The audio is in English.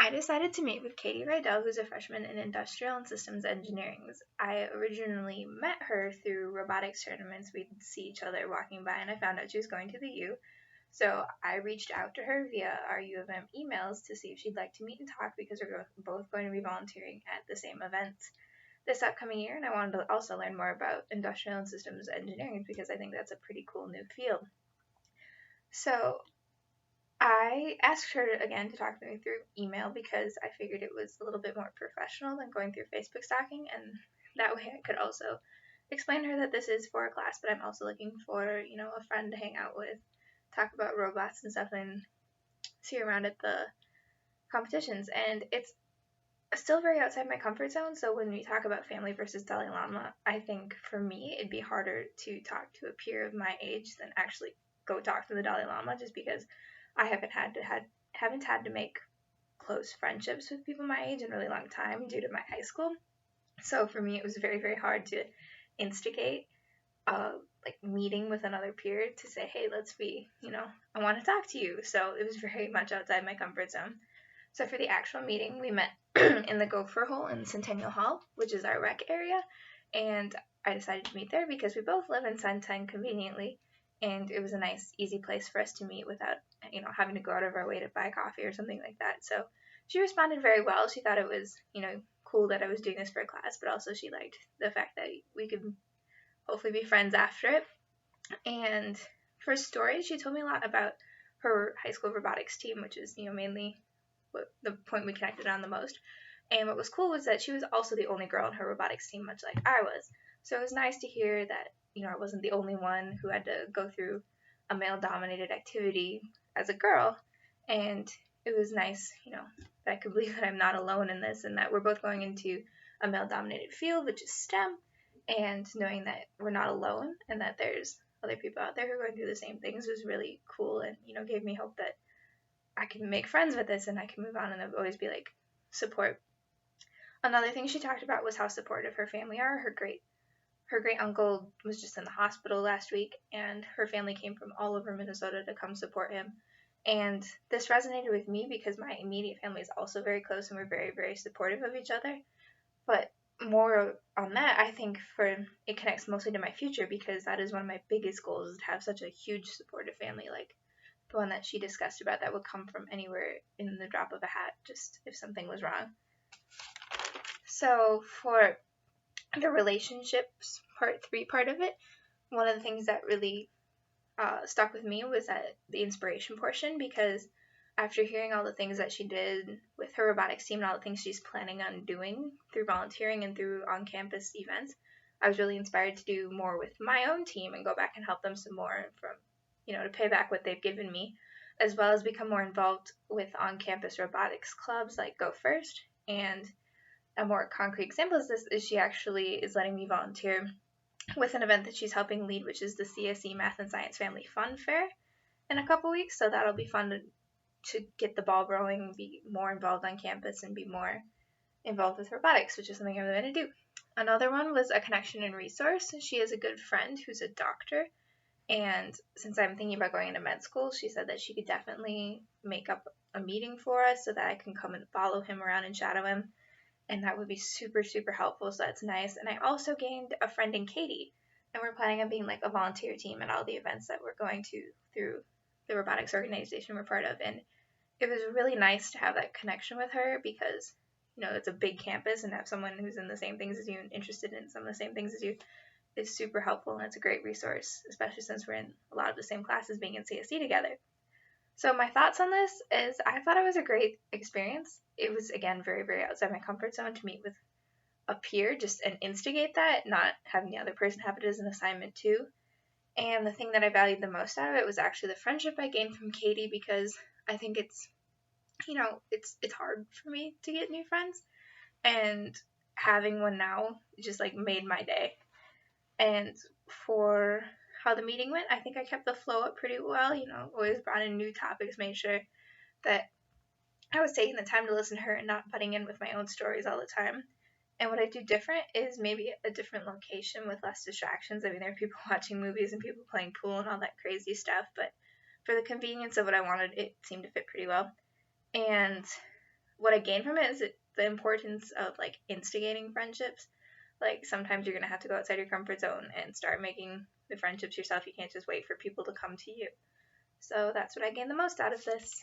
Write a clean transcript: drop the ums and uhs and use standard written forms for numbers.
I decided to meet with Katie Rydell, who's a freshman in Industrial and Systems Engineering. I originally met her through robotics tournaments. We'd see each other walking by, and I found out she was going to the U. So I reached out to her via our U of M emails to see if she'd like to meet and talk because we're both going to be volunteering at the same events this upcoming year. And I wanted to also learn more about Industrial and Systems Engineering because I think that's a pretty cool new field. So I asked her again to talk to me through email because I figured it was a little bit more professional than going through Facebook stalking, and that way I could also explain to her that this is for a class, but I'm also looking for, a friend to hang out with, talk about robots and stuff, and see around at the competitions. And it's still very outside my comfort zone, so when we talk about family versus Dalai Lama, I think for me it'd be harder to talk to a peer of my age than actually go talk to the Dalai Lama, just because I haven't had to make close friendships with people my age in a really long time due to my high school. So for me, it was very, very hard to instigate like meeting with another peer to say, hey, let's be, I want to talk to you. So it was very much outside my comfort zone. So for the actual meeting, we met in the Gopher Hole in Centennial Hall, which is our rec area, and I decided to meet there because we both live in Centennial conveniently, and it was a nice, easy place for us to meet without, having to go out of our way to buy coffee or something like that. So she responded very well. She thought it was, cool that I was doing this for a class, but also she liked the fact that we could hopefully be friends after it. And for stories, she told me a lot about her high school robotics team, which is, mainly the point we connected on the most. And what was cool was that she was also the only girl on her robotics team, much like I was. So it was nice to hear that, I wasn't the only one who had to go through a male dominated activity as a girl. And it was nice, that I could believe that I'm not alone in this and that we're both going into a male dominated field, which is STEM, and knowing that we're not alone and that there's other people out there who are going through the same things was really cool and, gave me hope that I can make friends with this and I can move on and always be like support. Another thing she talked about was how supportive her family are. Her great uncle was just in the hospital last week, and her family came from all over Minnesota to come support him. And this resonated with me because my immediate family is also very close and we're very, very supportive of each other. But more on that, I think for it connects mostly to my future because that is one of my biggest goals, is to have such a huge supportive family like the one that she discussed about that would come from anywhere in the drop of a hat, just if something was wrong. So for the relationships part of it, one of the things that really stuck with me was that the inspiration portion, because after hearing all the things that she did with her robotics team and all the things she's planning on doing through volunteering and through on-campus events, I was really inspired to do more with my own team and go back and help them some more from, to pay back what they've given me, as well as become more involved with on-campus robotics clubs like Go First. And a more concrete example of this is she actually is letting me volunteer with an event that she's helping lead, which is the CSE Math and Science Family Fun Fair in a couple weeks. So that'll be fun to get the ball rolling, be more involved on campus, and be more involved with robotics, which is something I'm going to do. Another one was a connection and resource. She has a good friend who's a doctor, and since I'm thinking about going into med school, she said that she could definitely make up a meeting for us so that I can come and follow him around and shadow him, and that would be super, super helpful, so that's nice. And I also gained a friend in Katie, and we're planning on being like a volunteer team at all the events that we're going to through the robotics organization we're part of, and it was really nice to have that connection with her because, it's a big campus, and have someone who's in the same things as you and interested in some of the same things as you is super helpful, and it's a great resource, especially since we're in a lot of the same classes being in CSE together. So my thoughts on this is I thought it was a great experience. It was, again, very, very outside my comfort zone to meet with a peer just and instigate that, not having the other person have it as an assignment too. And the thing that I valued the most out of it was actually the friendship I gained from Katie, because I think it's, it's hard for me to get new friends, and having one now just like made my day. And for how the meeting went, I think I kept the flow up pretty well, always brought in new topics, made sure that I was taking the time to listen to her and not butting in with my own stories all the time. And what I do different is maybe a different location with less distractions. I mean, there are people watching movies and people playing pool and all that crazy stuff, but for the convenience of what I wanted, it seemed to fit pretty well. And what I gained from it is the importance of like instigating friendships. Like sometimes you're gonna have to go outside your comfort zone and start making the friendships yourself. You can't just wait for people to come to you. So that's what I gained the most out of this.